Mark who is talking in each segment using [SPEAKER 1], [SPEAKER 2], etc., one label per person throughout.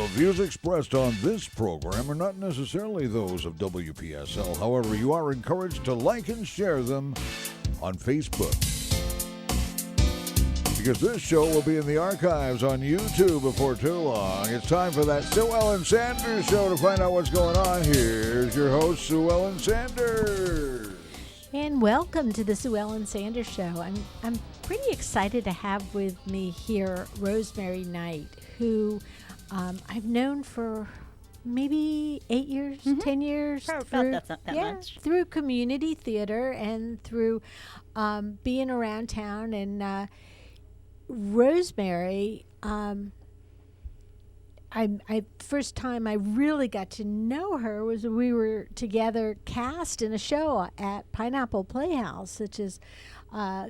[SPEAKER 1] The views expressed on this program are not necessarily those of WPSL. However, you are encouraged to like and share them on Facebook, because this show will be in the archives on YouTube before too long. It's time for that Sue Ellen Sanders Show. To find out what's going on, here's your host, Sue Ellen Sanders.
[SPEAKER 2] And welcome to the Sue Ellen Sanders Show. I'm pretty excited to have with me here Rosemary Knight, who I've known for maybe 8 years, 10 years.
[SPEAKER 3] Probably about that much.
[SPEAKER 2] Through community theater and through being around town. And Rosemary, first time I really got to know her was when we were together cast in a show at Pineapple Playhouse, which is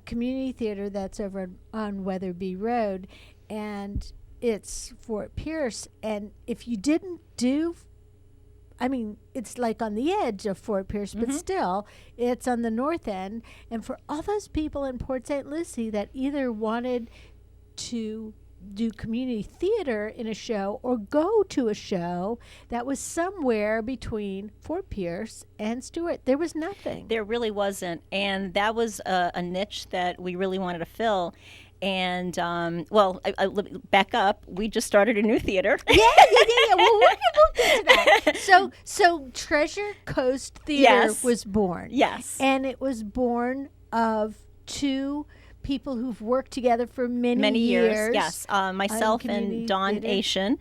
[SPEAKER 2] community theater that's over on Weatherby Road, and it's Fort Pierce. And if you didn't do, it's like on the edge of Fort Pierce, but still, it's on the north end. And for all those people in Port St. Lucie that either wanted to do community theater in a show or go to a show that was somewhere between Fort Pierce and Stewart, there was nothing.
[SPEAKER 3] There really wasn't. And that was a niche that we really wanted to fill. And, I back up. We just started a new theater.
[SPEAKER 2] Yeah. Well, we'll get to that. So Treasure Coast Theater was born.
[SPEAKER 3] Yes.
[SPEAKER 2] And it was born of two people who've worked together for many years.
[SPEAKER 3] Yes. Myself and Dawn Asian.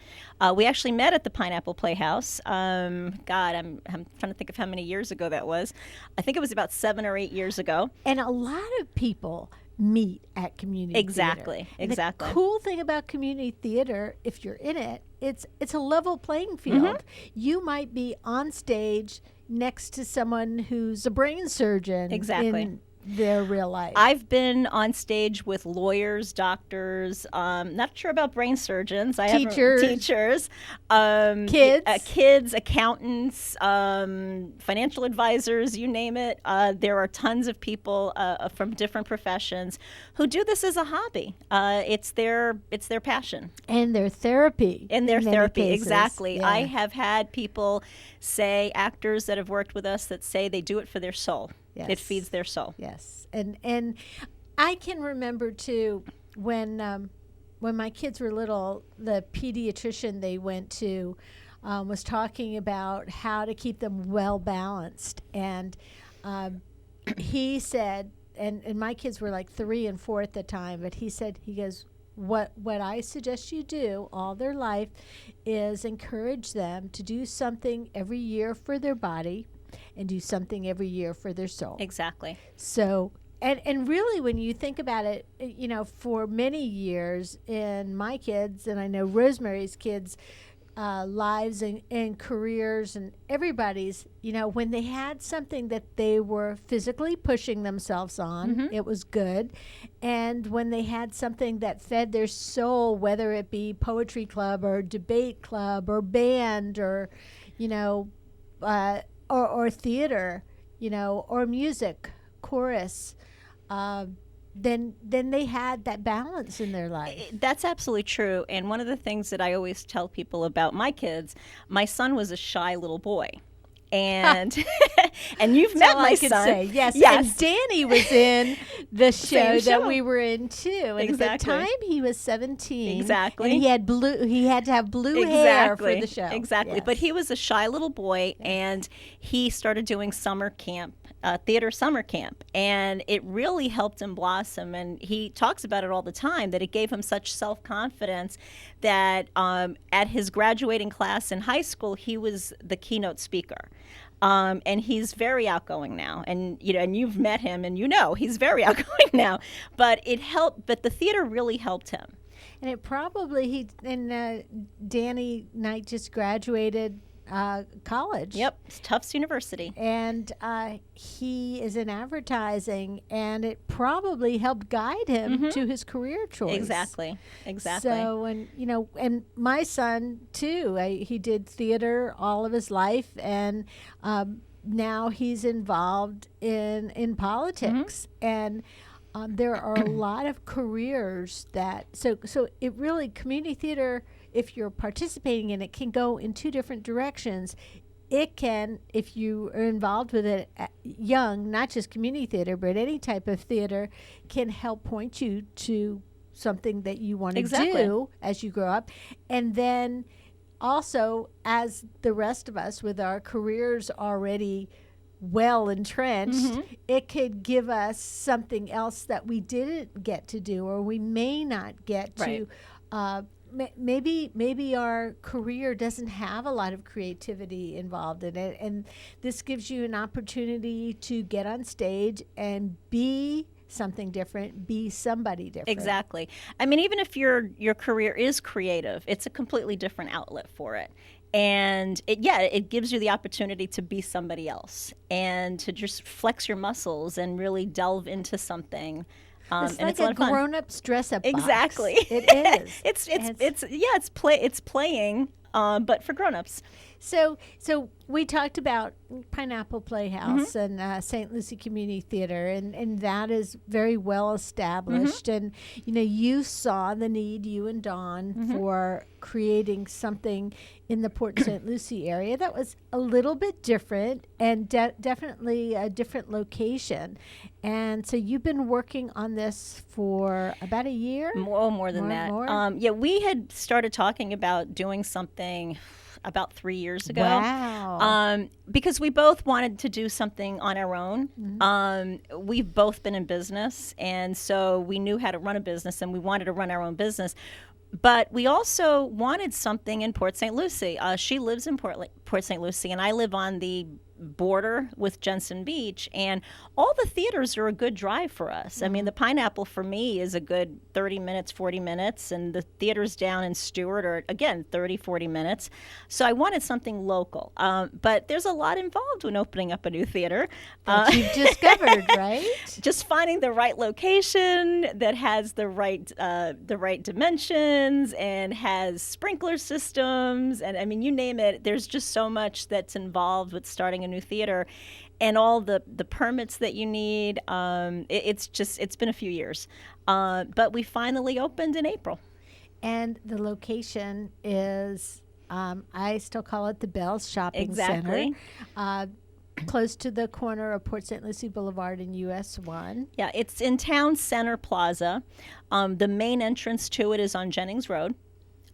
[SPEAKER 3] We actually met at the Pineapple Playhouse. I'm trying to think of how many years ago that was. I think it was about 7 or 8 years ago.
[SPEAKER 2] And a lot of people meet at community theater.
[SPEAKER 3] Exactly.
[SPEAKER 2] The cool thing about community theater, if you're in it, it's a level playing field. You might be on stage next to someone who's a brain surgeon in their real life.
[SPEAKER 3] I've been on stage with lawyers, doctors, not sure about brain surgeons. Teachers, kids, accountants, financial advisors, you name it. There are tons of people from different professions who do this as a hobby. It's their passion.
[SPEAKER 2] And their therapy.
[SPEAKER 3] Exactly.
[SPEAKER 2] Yeah.
[SPEAKER 3] I have had people say, actors that have worked with us, that say they do it for their soul.
[SPEAKER 2] Yes.
[SPEAKER 3] It feeds their soul.
[SPEAKER 2] Yes, and I can remember too when my kids were little, the pediatrician they went to was talking about how to keep them well balanced, and he said, and my kids were like 3 and 4 at the time, but he goes, what I suggest you do all their life is encourage them to do something every year for their body and do something every year for their soul.
[SPEAKER 3] Exactly.
[SPEAKER 2] So, and really when you think about it, for many years in my kids, and I know Rosemary's kids' lives and careers and everybody's, when they had something that they were physically pushing themselves on, it was good. And when they had something that fed their soul, whether it be poetry club or debate club or band or, or theater, or music, chorus, then they had that balance in their life.
[SPEAKER 3] That's absolutely true. And one of the things that I always tell people about my kids, my son was a shy little boy. And and you've met my son.
[SPEAKER 2] Yes. And Danny was in the show that we were in too. And at the time he was 17.
[SPEAKER 3] Exactly.
[SPEAKER 2] And he had to have blue hair for the show.
[SPEAKER 3] Exactly. Yes. But he was a shy little boy, and he started doing summer camp. Theater summer camp, and it really helped him blossom. And he talks about it all the time, that it gave him such self-confidence that at his graduating class in high school, he was the keynote speaker. And he's very outgoing now, and and you've met him, and he's very outgoing now. But it helped. But the theater really helped him.
[SPEAKER 2] And it probably Danny Knight just graduated college.
[SPEAKER 3] Yep, it's Tufts University.
[SPEAKER 2] And he is in advertising, and it probably helped guide him to his career choice.
[SPEAKER 3] Exactly.
[SPEAKER 2] So, and my son too, he did theater all of his life, and now he's involved in politics. And there are a lot of careers that, so it really, community theater if you're participating in it, can go in two different directions. It can, if you are involved with it young, not just community theater, but any type of theater, can help point you to something that you want to do as you grow up. And then also, as the rest of us with our careers already well entrenched, it could give us something else that we didn't get to do, or we may not get to. Maybe our career doesn't have a lot of creativity involved in it, and this gives you an opportunity to get on stage and be something different, be somebody different.
[SPEAKER 3] Exactly. I mean, even if your career is creative, it's a completely different outlet for it. And it gives you the opportunity to be somebody else and to just flex your muscles and really delve into something.
[SPEAKER 2] It's
[SPEAKER 3] and
[SPEAKER 2] like
[SPEAKER 3] it's a lot
[SPEAKER 2] a
[SPEAKER 3] of fun.
[SPEAKER 2] grown-up's dress-up box.
[SPEAKER 3] Exactly.
[SPEAKER 2] It is.
[SPEAKER 3] It's playing, but for grown-ups.
[SPEAKER 2] So we talked about Pineapple Playhouse and St. Lucie Community Theater, and that is very well established. And you saw the need, you and Dawn, for creating something in the Port St. Lucie area that was a little bit different and definitely a different location. And so you've been working on this for about a year?
[SPEAKER 3] More than that.
[SPEAKER 2] More?
[SPEAKER 3] We had started talking about doing something about 3 years ago.
[SPEAKER 2] Wow.
[SPEAKER 3] Because we both wanted to do something on our own. We've both been in business, and so we knew how to run a business, and we wanted to run our own business. But we also wanted something in Port St. Lucie. She lives in Port St. Lucie, and I live on the border with Jensen Beach, and all the theaters are a good drive for us. I mean, the Pineapple for me is a good 30 minutes, 40 minutes, and the theaters down in Stewart are, again, 30, 40 minutes. So I wanted something local. But there's a lot involved when opening up a new theater.
[SPEAKER 2] That you've discovered, right?
[SPEAKER 3] Just finding the right location that has the right dimensions and has sprinkler systems, and I mean, you name it. There's just so much that's involved with starting a new theater, and all the permits that you need. It's been a few years, but we finally opened in April.
[SPEAKER 2] And the location is, I still call it the Bells Shopping Center, close to the corner of Port St. Lucie Boulevard and US 1.
[SPEAKER 3] Yeah, it's in Town Center Plaza. The main entrance to it is on Jennings Road.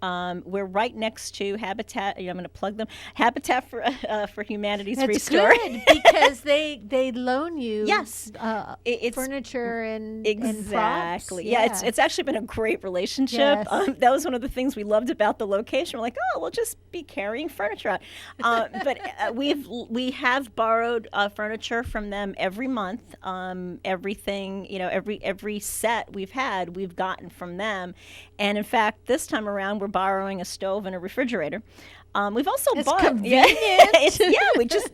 [SPEAKER 3] We're right next to Habitat. I'm going to plug them. Habitat for Humanity's Restore.
[SPEAKER 2] That's good because they loan you
[SPEAKER 3] it's
[SPEAKER 2] furniture and
[SPEAKER 3] exactly.
[SPEAKER 2] And props.
[SPEAKER 3] Yeah, it's actually been a great relationship.
[SPEAKER 2] Yes.
[SPEAKER 3] That was one of the things we loved about the location. We're like, we'll just be carrying furniture out. But we have borrowed furniture from them every month. Everything, every set we've gotten from them. And in fact, this time around, we're borrowing a stove and a refrigerator. We've also bought.
[SPEAKER 2] Convenient.
[SPEAKER 3] We just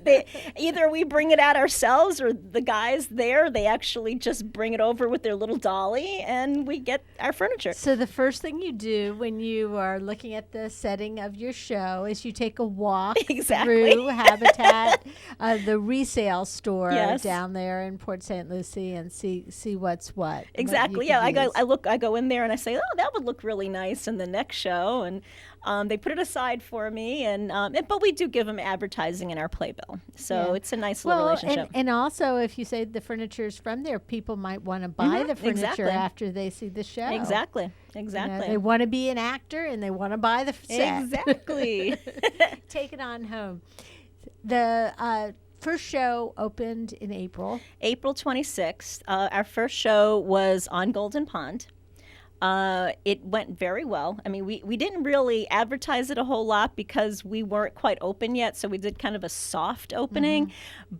[SPEAKER 3] either we bring it out ourselves, or the guys there, they actually just bring it over with their little dolly, and we get our furniture.
[SPEAKER 2] So the first thing you do when you are looking at the setting of your show is you take a walk through Habitat, the resale store down there in Port St. Lucie, and see what's what.
[SPEAKER 3] Exactly.
[SPEAKER 2] What
[SPEAKER 3] I go in there and I say, that would look really nice in the next show, and they put it aside for me, but we do give them advertising in our playbill, so it's a nice little relationship.
[SPEAKER 2] And also, if you say the furniture's from there, people might want to buy the furniture after they see the show.
[SPEAKER 3] Exactly.
[SPEAKER 2] They want to be an actor and they want to buy the set.
[SPEAKER 3] Exactly.
[SPEAKER 2] Take it on home. The first show opened in April.
[SPEAKER 3] April 26th. Our first show was on Golden Pond. It went very well. I mean, we didn't really advertise it a whole lot because we weren't quite open yet, so we did kind of a soft opening.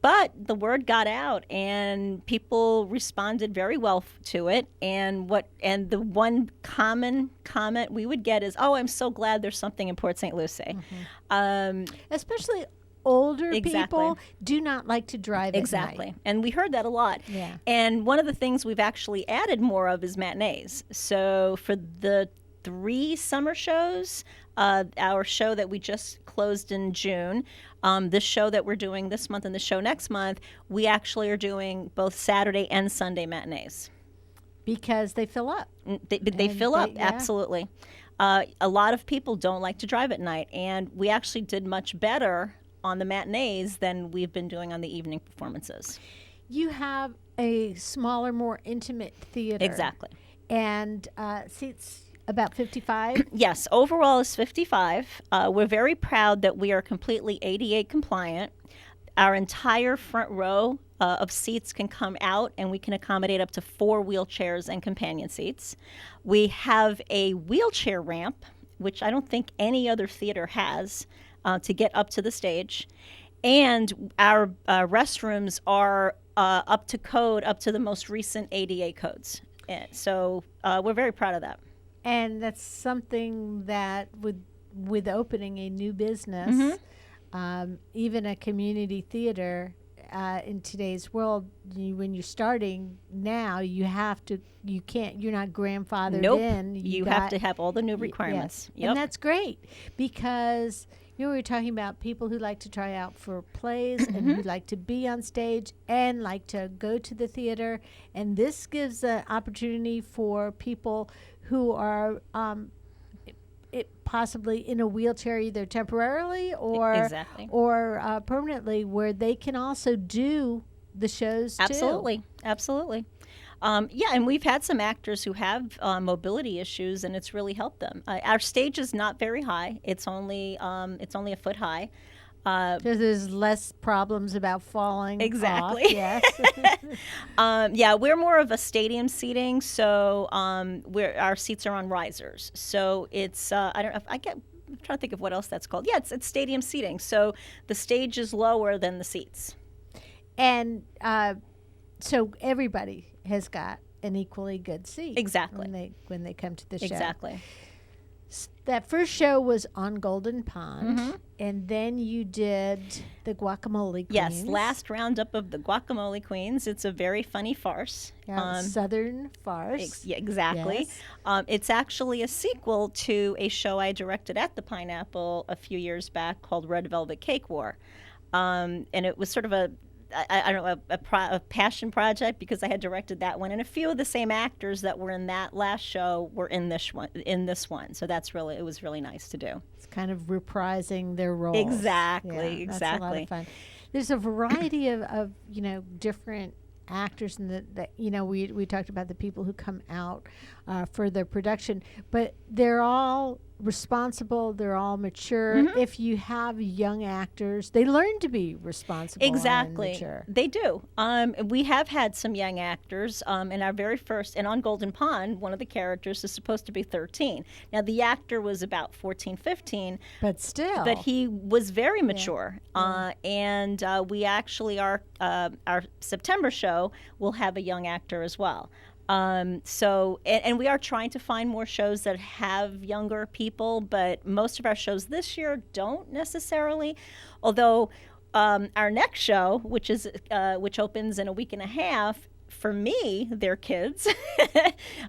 [SPEAKER 3] But the word got out, and people responded very well to it. And the one common comment we would get is, I'm so glad there's something in Port St. Lucie.
[SPEAKER 2] Especially older people do not like to drive at night.
[SPEAKER 3] And we heard that a lot.
[SPEAKER 2] Yeah.
[SPEAKER 3] And one of the things we've actually added more of is matinees. So for the 3 summer shows, our show that we just closed in June, this show that we're doing this month and the show next month, we actually are doing both Saturday and Sunday matinees.
[SPEAKER 2] Because they fill up.
[SPEAKER 3] They fill up, absolutely. A lot of people don't like to drive at night, and we actually did much better on the matinees than we've been doing on the evening performances.
[SPEAKER 2] You have a smaller, more intimate theater.
[SPEAKER 3] Exactly.
[SPEAKER 2] And seats about 55?
[SPEAKER 3] Yes, overall is 55. We're very proud that we are completely ADA compliant. Our entire front row of seats can come out, and we can accommodate up to 4 wheelchairs and companion seats. We have a wheelchair ramp, which I don't think any other theater has, to get up to the stage. And our restrooms are up to code, up to the most recent ADA codes. And so we're very proud of that.
[SPEAKER 2] And that's something that with opening a new business, even a community theater, in today's world, when you're starting now, you're not grandfathered in.
[SPEAKER 3] You have to have all the new requirements.
[SPEAKER 2] Yes. And that's great, because we were talking about people who like to try out for plays and who like to be on stage and like to go to the theater. And this gives an opportunity for people who are possibly in a wheelchair, either temporarily or permanently, where they can also do the shows too.
[SPEAKER 3] Absolutely. And we've had some actors who have mobility issues, and it's really helped them. Our stage is not very high; it's only a foot high.
[SPEAKER 2] So there's less problems about falling.
[SPEAKER 3] Exactly.
[SPEAKER 2] Off, yes.
[SPEAKER 3] We're more of a stadium seating, so our seats are on risers. So it's I'm trying to think of what else that's called. Yeah, it's stadium seating. So the stage is lower than the seats.
[SPEAKER 2] And so everybody has got an equally good seat.
[SPEAKER 3] Exactly.
[SPEAKER 2] When they come to the show.
[SPEAKER 3] Exactly.
[SPEAKER 2] That first show was on Golden Pond, and then you did the Guacamole Queens.
[SPEAKER 3] Yes, last roundup of the Guacamole Queens. It's a very funny farce.
[SPEAKER 2] Southern farce.
[SPEAKER 3] Exactly.
[SPEAKER 2] Yes.
[SPEAKER 3] It's actually a sequel to a show I directed at the Pineapple a few years back called Red Velvet Cake War. And it was sort of a passion project, because I had directed that one, and a few of the same actors that were in that last show were in this one. So it was really nice to do.
[SPEAKER 2] It's kind of reprising their roles.
[SPEAKER 3] Exactly.
[SPEAKER 2] That's a lot of fun. There's a variety of different actors, and that we talked about the people who come out for their production, but they're all responsible, they're all mature. If you have young actors, they learn to be responsible and mature.
[SPEAKER 3] They do. We have had some young actors in our very first, and on Golden Pond, one of the characters is supposed to be 13. Now the actor was about 14, 15, but he was very mature. And we actually our September show will have a young actor as well. And we are trying to find more shows that have younger people, but most of our shows this year don't necessarily. Although our next show, which opens in a week and a half, for me, they're kids.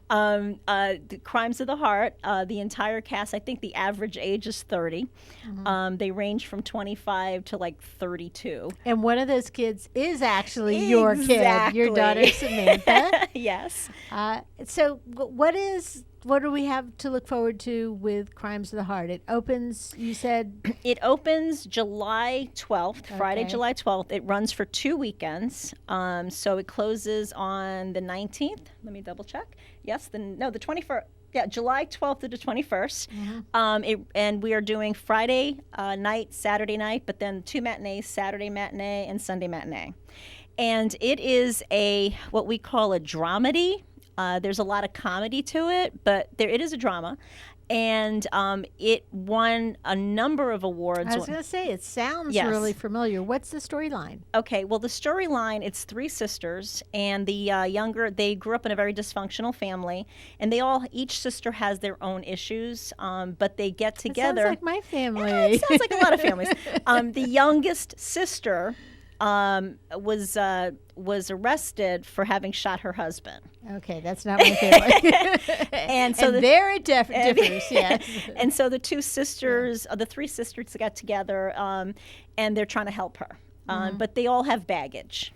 [SPEAKER 3] The Crimes of the Heart, the entire cast, I think the average age is 30. They range from 25 to like 32.
[SPEAKER 2] And one of those kids is actually your kid, your daughter Samantha.
[SPEAKER 3] Yes.
[SPEAKER 2] So what do we have to look forward to with Crimes of the Heart? It opens, you said?
[SPEAKER 3] It opens July 12th, Friday, July 12th. It runs for 2 weekends. So it closes on the 19th. Let me double check. Yes, the 21st. Yeah, July 12th to the 21st. And we are doing Friday night, Saturday night, but then 2 matinees, Saturday matinee and Sunday matinee. And it is what we call a dramedy. There's a lot of comedy to it, but it is a drama. And it won a number of awards.
[SPEAKER 2] I was going to say, it sounds really familiar. What's the storyline?
[SPEAKER 3] Okay, well, the storyline, it's 3 sisters, and the they grew up in a very dysfunctional family, and each sister has their own issues, but they get together.
[SPEAKER 2] It sounds like my family.
[SPEAKER 3] It sounds like a lot of families. The youngest sister was arrested for having shot her husband.
[SPEAKER 2] Okay, that's not my family.
[SPEAKER 3] And so
[SPEAKER 2] there it differs, yes.
[SPEAKER 3] And so the 2 sisters, the 3 sisters got together, and they're trying to help her. But they all have baggage.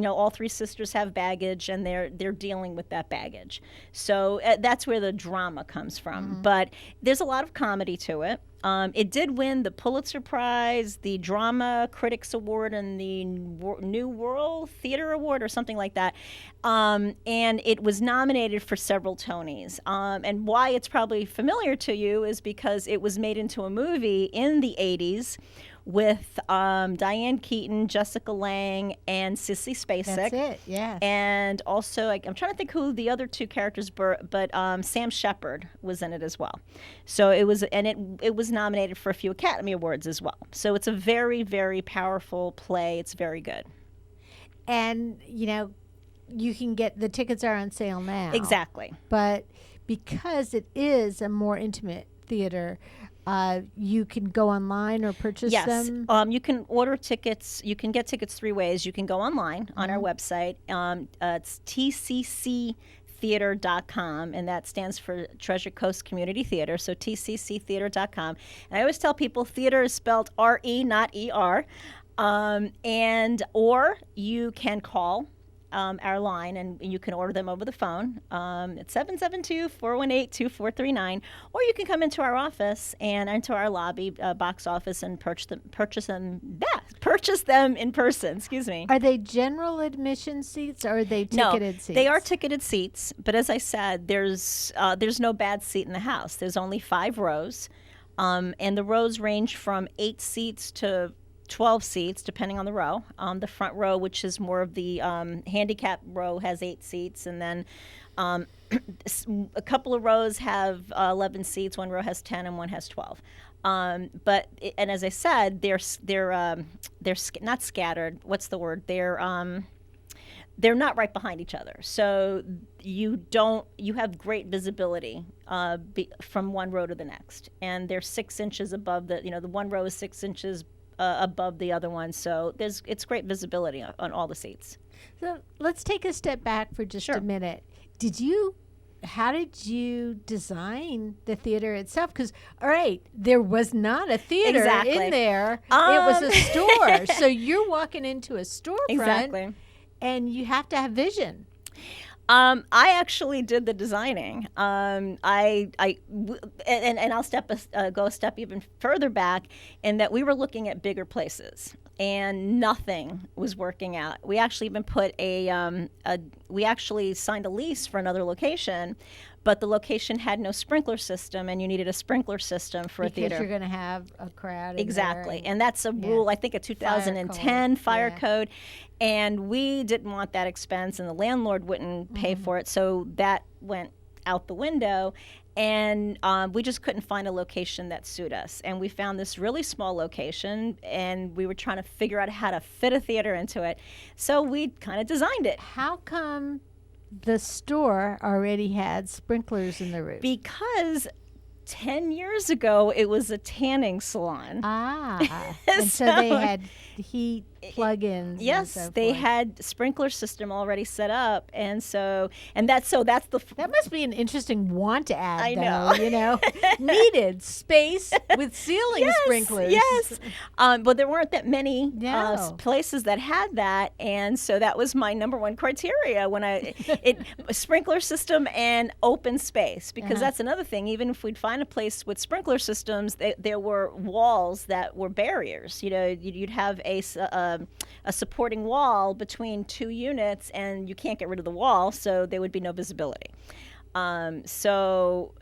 [SPEAKER 3] All three sisters have baggage, and they're dealing with that baggage. So that's where the drama comes from. But there's a lot of comedy to it. It did win the Pulitzer Prize, the Drama Critics Award, and the New World Theater Award, or something like that. And it was nominated for several Tonys. And why it's probably familiar to you is because it was made into a movie in the 80s with Diane Keaton, Jessica Lange, and Sissy Spacek.
[SPEAKER 2] That's it, yeah.
[SPEAKER 3] And also, I'm trying to think who the other two characters were, but Sam Shepard was in it as well. So it was nominated for a few Academy Awards as well. So it's a very, very powerful play. It's very good.
[SPEAKER 2] And, you can get, the tickets are on sale now.
[SPEAKER 3] Exactly.
[SPEAKER 2] But because it is a more intimate theater, you can go online or purchase them?
[SPEAKER 3] Yes. You can order tickets. You can get tickets three ways. You can go online on our website. It's tcctheater.com, and that stands for Treasure Coast Community Theater, so tcctheater.com. And I always tell people theater is spelled R-E, not E-R. Or you can call our line, and you can order them over the phone. It's 772-418-2439, or you can come into our office and into our lobby box office and purchase them in person. Excuse me.
[SPEAKER 2] Are they general admission seats, or are they ticketed seats?
[SPEAKER 3] They are ticketed seats, but as I said, there's no bad seat in the house. There's only 5 rows, and the rows range from 8 seats to 12 seats, depending on the row. The front row, which is more of the handicap row, has 8 seats, and then a couple of rows have 11 seats. One row has 10, and one has 12. And as I said, they're not scattered. What's the word? They're not right behind each other, so you have great visibility from one row to the next, and they're 6 inches above the one row is 6 inches above the other one, so it's great visibility on all the seats.
[SPEAKER 2] So let's take a step back for just a minute. How did you design the theater itself? Because, all right, there was not a theater in there. It was a store. So you're walking into a storefront, and you have to have vision.
[SPEAKER 3] I actually did the designing. And I'll go a step even further back, in that we were looking at bigger places, and nothing was working out. We actually even put we actually signed a lease for another location, but the location had no sprinkler system, and you needed a sprinkler system for a theater.
[SPEAKER 2] Because you're going to have a crowd.
[SPEAKER 3] Exactly. And that's a rule, I think, a 2010 fire code. And we didn't want that expense, and the landlord wouldn't pay for it. So that went out the window. And we just couldn't find a location that suited us. And we found this really small location, and we were trying to figure out how to fit a theater into it. So we kind of designed it.
[SPEAKER 2] How come the store already had sprinklers in the roof?
[SPEAKER 3] Because 10 years ago, it was a tanning salon.
[SPEAKER 2] And so they had heat plug-ins.
[SPEAKER 3] Yes,
[SPEAKER 2] and so
[SPEAKER 3] they
[SPEAKER 2] forth.
[SPEAKER 3] had sprinkler system already set up, and that's the.
[SPEAKER 2] That must be an interesting want to add.
[SPEAKER 3] I know.
[SPEAKER 2] Needed space with ceiling sprinklers.
[SPEAKER 3] Yes, but there weren't that many
[SPEAKER 2] No.
[SPEAKER 3] places that had that, and so that was my number one criteria when sprinkler system and open space, because that's another thing. Even if we'd find a place with sprinkler systems, there were walls that were barriers. You'd have a supporting wall between 2 units, and you can't get rid of the wall, so there would be no visibility. So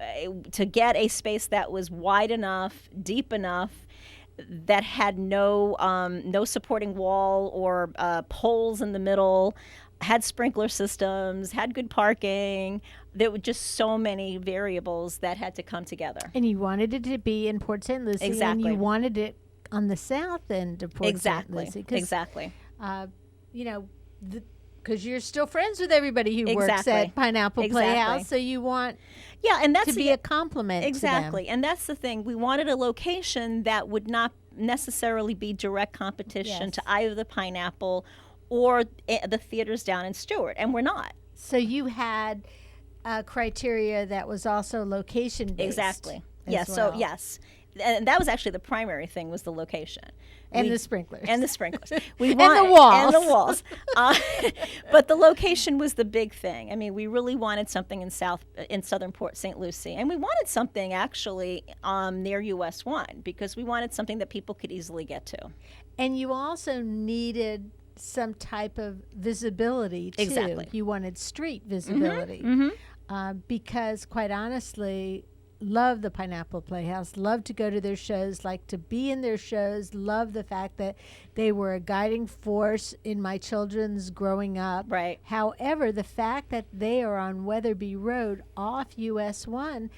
[SPEAKER 3] to get a space that was wide enough, deep enough, that had no supporting wall or poles in the middle, had sprinkler systems, had good parking. There were just so many variables that had to come together.
[SPEAKER 2] And you wanted it to be in Port St. Lucie.
[SPEAKER 3] Exactly.
[SPEAKER 2] And you wanted it on the south end of Port St. Lucie.
[SPEAKER 3] Exactly.
[SPEAKER 2] Because you're still friends with everybody who works at Pineapple Playhouse, so you want to be a compliment
[SPEAKER 3] Exactly.
[SPEAKER 2] to them.
[SPEAKER 3] And that's the thing. We wanted a location that would not necessarily be direct competition to either the Pineapple or the theaters down in Stewart, and we're not.
[SPEAKER 2] So you had a criteria that was also location-based.
[SPEAKER 3] Exactly.
[SPEAKER 2] as
[SPEAKER 3] Yes.
[SPEAKER 2] well.
[SPEAKER 3] So yes. and that was actually the primary thing, was the location.
[SPEAKER 2] And the sprinklers.
[SPEAKER 3] And the sprinklers.
[SPEAKER 2] And the walls.
[SPEAKER 3] And the walls. But the location was the big thing. I mean, we really wanted something in southern Port St. Lucie. And we wanted something actually near US 1, because we wanted something that people could easily get to.
[SPEAKER 2] And you also needed some type of visibility, too.
[SPEAKER 3] Exactly.
[SPEAKER 2] You wanted street visibility.
[SPEAKER 3] Mm-hmm.
[SPEAKER 2] Because, quite honestly, love the Pineapple Playhouse, love to go to their shows, like to be in their shows, love the fact that they were a guiding force in my children's growing up.
[SPEAKER 3] Right.
[SPEAKER 2] However, the fact that they are on Weatherby Road off US 1,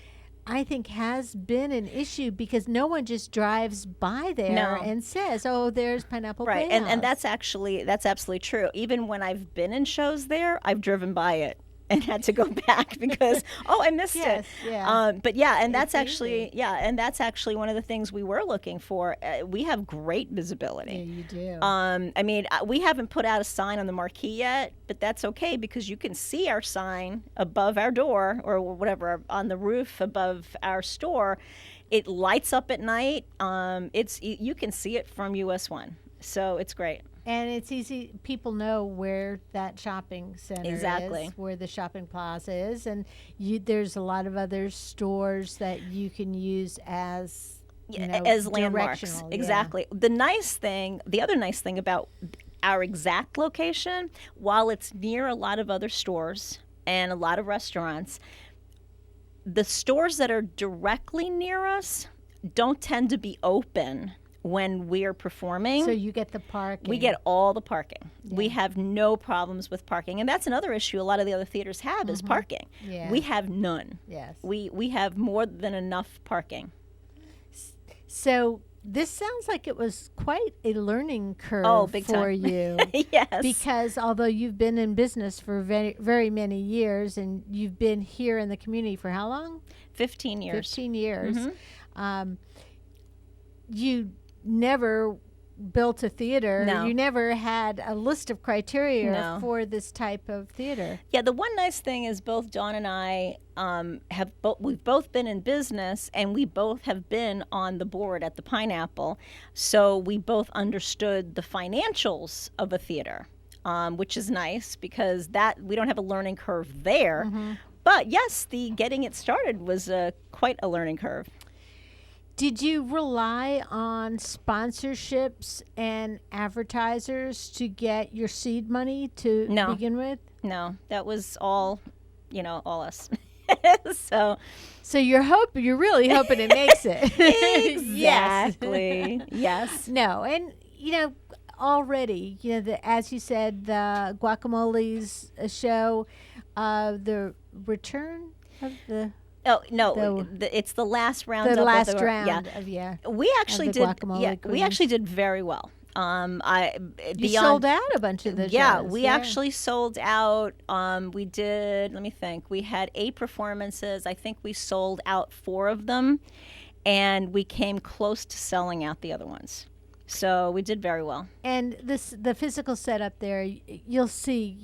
[SPEAKER 2] I think has been an issue, because no one just drives by there and says, "Oh, there's Pineapple
[SPEAKER 3] Right.
[SPEAKER 2] Playhouse."
[SPEAKER 3] And that's absolutely true. Even when I've been in shows there, I've driven by it and had to go back because I missed it.
[SPEAKER 2] Yeah.
[SPEAKER 3] But yeah, and that's
[SPEAKER 2] easy.
[SPEAKER 3] actually one of the things we were looking for. We have great visibility.
[SPEAKER 2] Yeah, you do.
[SPEAKER 3] I mean, we haven't put out a sign on the marquee yet, but that's okay, because you can see our sign above our door, or whatever, on the roof above our store. It lights up at night. You can see it from US 1, so it's great.
[SPEAKER 2] And it's easy. People know where that shopping center is, where the shopping plaza is, and there's a lot of other stores that you can use as
[SPEAKER 3] as landmarks.
[SPEAKER 2] Directional,
[SPEAKER 3] exactly. The other nice thing about our exact location, while it's near a lot of other stores and a lot of restaurants, the stores that are directly near us don't tend to be open when we're performing.
[SPEAKER 2] So you get the parking.
[SPEAKER 3] We get all the parking.
[SPEAKER 2] Yeah.
[SPEAKER 3] We have no problems with parking. And that's another issue a lot of the other theaters have is parking.
[SPEAKER 2] Yeah.
[SPEAKER 3] We have none.
[SPEAKER 2] Yes.
[SPEAKER 3] We have more than enough parking.
[SPEAKER 2] So this sounds like it was quite a learning curve
[SPEAKER 3] big
[SPEAKER 2] for
[SPEAKER 3] time.
[SPEAKER 2] you.
[SPEAKER 3] Yes.
[SPEAKER 2] Because although you've been in business for very, very many years, and you've been here in the community for how long?
[SPEAKER 3] 15 years.
[SPEAKER 2] 15 years.
[SPEAKER 3] Mm-hmm.
[SPEAKER 2] You never built a theater.
[SPEAKER 3] No.
[SPEAKER 2] You never had a list of criteria
[SPEAKER 3] No.
[SPEAKER 2] for this type of theater.
[SPEAKER 3] Yeah, the one nice thing is both Dawn and I we've both been in business, and we both have been on the board at the Pineapple, so we both understood the financials of a theater, which is nice because that we don't have a learning curve there.
[SPEAKER 2] Mm-hmm.
[SPEAKER 3] But yes, the getting it started was quite a learning curve.
[SPEAKER 2] Did you rely on sponsorships and advertisers to get your seed money to
[SPEAKER 3] No.
[SPEAKER 2] begin with?
[SPEAKER 3] No, that was all us. So
[SPEAKER 2] you're really hoping it makes it.
[SPEAKER 3] exactly. Yes.
[SPEAKER 2] No, and already, as you said, the Guacamole's show, the return of the
[SPEAKER 3] Oh no! It's the last round.
[SPEAKER 2] the
[SPEAKER 3] up
[SPEAKER 2] last
[SPEAKER 3] of the,
[SPEAKER 2] round
[SPEAKER 3] yeah.
[SPEAKER 2] of
[SPEAKER 3] We actually
[SPEAKER 2] the
[SPEAKER 3] did.
[SPEAKER 2] Guacamole
[SPEAKER 3] Yeah, we
[SPEAKER 2] Queens.
[SPEAKER 3] actually did very well.
[SPEAKER 2] You sold out a bunch of the shows.
[SPEAKER 3] We actually sold out. We did. Let me think. We had 8 performances. I think we sold out 4 of them, and we came close to selling out the other ones. So we did very well.
[SPEAKER 2] And the physical setup there, you'll see,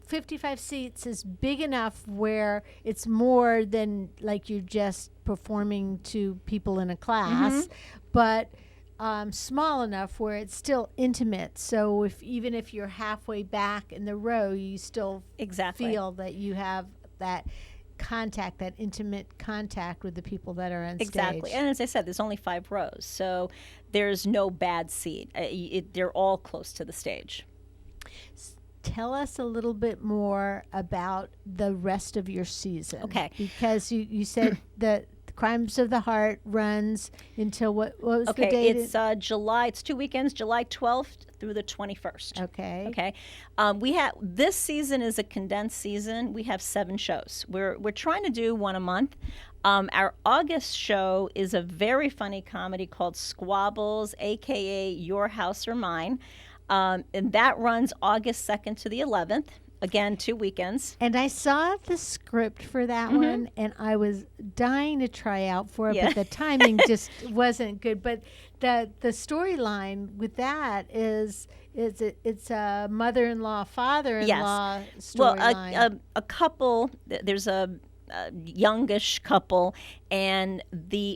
[SPEAKER 2] 55 seats is big enough where it's more than like you're just performing to people in a class, but small enough where it's still intimate. So even if you're halfway back in the row, you still feel that you have that contact, that intimate contact with the people that are on
[SPEAKER 3] Exactly.
[SPEAKER 2] stage.
[SPEAKER 3] And as I said, there's only 5 rows, so there's no bad seat. They're all close to the stage.
[SPEAKER 2] Tell us a little bit more about the rest of your season.
[SPEAKER 3] Okay.
[SPEAKER 2] Because you said that Crimes of the Heart runs until what was the
[SPEAKER 3] Okay,
[SPEAKER 2] date?
[SPEAKER 3] it's July. It's 2 weekends, July 12th through the 21st.
[SPEAKER 2] Okay.
[SPEAKER 3] Okay. We have this season is a condensed season. We have 7 shows. We're trying to do one a month. Our August show is a very funny comedy called Squabbles, aka Your House or Mine. And that runs August 2nd to the 11th. Again, 2 weekends.
[SPEAKER 2] And I saw the script for that one, and I was dying to try out for it, but the timing just wasn't good. But the storyline with that is it's a mother-in-law, father-in-law storyline.
[SPEAKER 3] Well, a couple. There's a youngish couple, and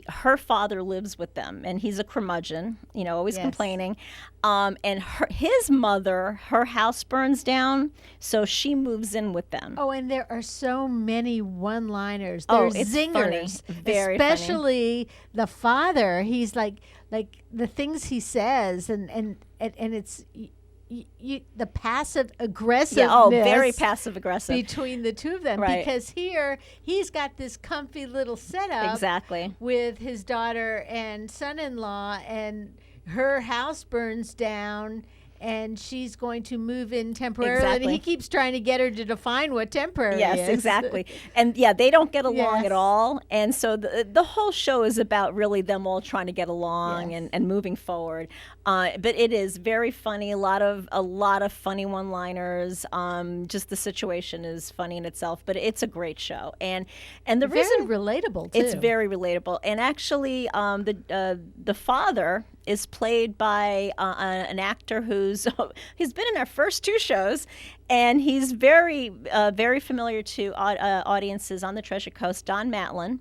[SPEAKER 3] her father lives with them, and he's a curmudgeon, always complaining. And his mother, her house burns down, so she moves in with them.
[SPEAKER 2] Oh, and there are so many one-liners. There's
[SPEAKER 3] it's
[SPEAKER 2] zingers,
[SPEAKER 3] funny. Very
[SPEAKER 2] especially the father. He's like the things he says, and it's. The passive aggressiveness.
[SPEAKER 3] Very passive aggressive
[SPEAKER 2] between the two of them,
[SPEAKER 3] right.
[SPEAKER 2] Because here he's got this comfy little setup,
[SPEAKER 3] exactly,
[SPEAKER 2] with his daughter and son-in-law, and her house burns down, and she's going to move in temporarily.
[SPEAKER 3] Exactly.
[SPEAKER 2] And he keeps trying to get her to define what temporary is.
[SPEAKER 3] Yes, exactly. And they don't get along at all. And so the whole show is about really them all trying to get along and moving forward. But it is very funny. A lot of funny one-liners. Just the situation is funny in itself. But it's a great show. And the
[SPEAKER 2] very
[SPEAKER 3] reason
[SPEAKER 2] relatable too.
[SPEAKER 3] It's very relatable. And actually, the father is played by an actor he's been in our first 2 shows, and he's very familiar to audiences on the Treasure Coast. Don Matlin.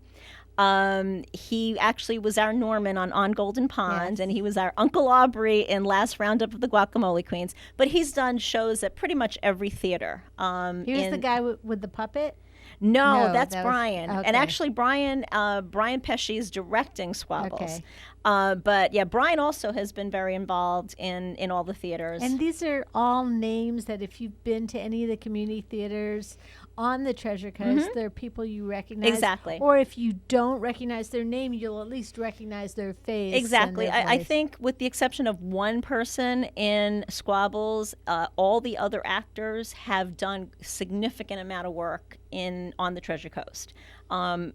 [SPEAKER 3] He actually was our Norman on Golden Pond, and he was our Uncle Aubrey in Last Roundup of the Guacamole Queens. But he's done shows at pretty much every theater.
[SPEAKER 2] He was the guy with the puppet?
[SPEAKER 3] No, that's Brian.
[SPEAKER 2] Okay.
[SPEAKER 3] And actually, Brian Pesci is directing Squabbles. Okay. But Brian also has been very involved in all the theaters.
[SPEAKER 2] And these are all names that if you've been to any of the community theaters on the Treasure Coast, they're people you recognize.
[SPEAKER 3] Exactly.
[SPEAKER 2] Or if you don't recognize their name, you'll at least recognize their face.
[SPEAKER 3] Exactly. I think with the exception of one person in Squabbles, all the other actors have done significant amount of work on the Treasure Coast. And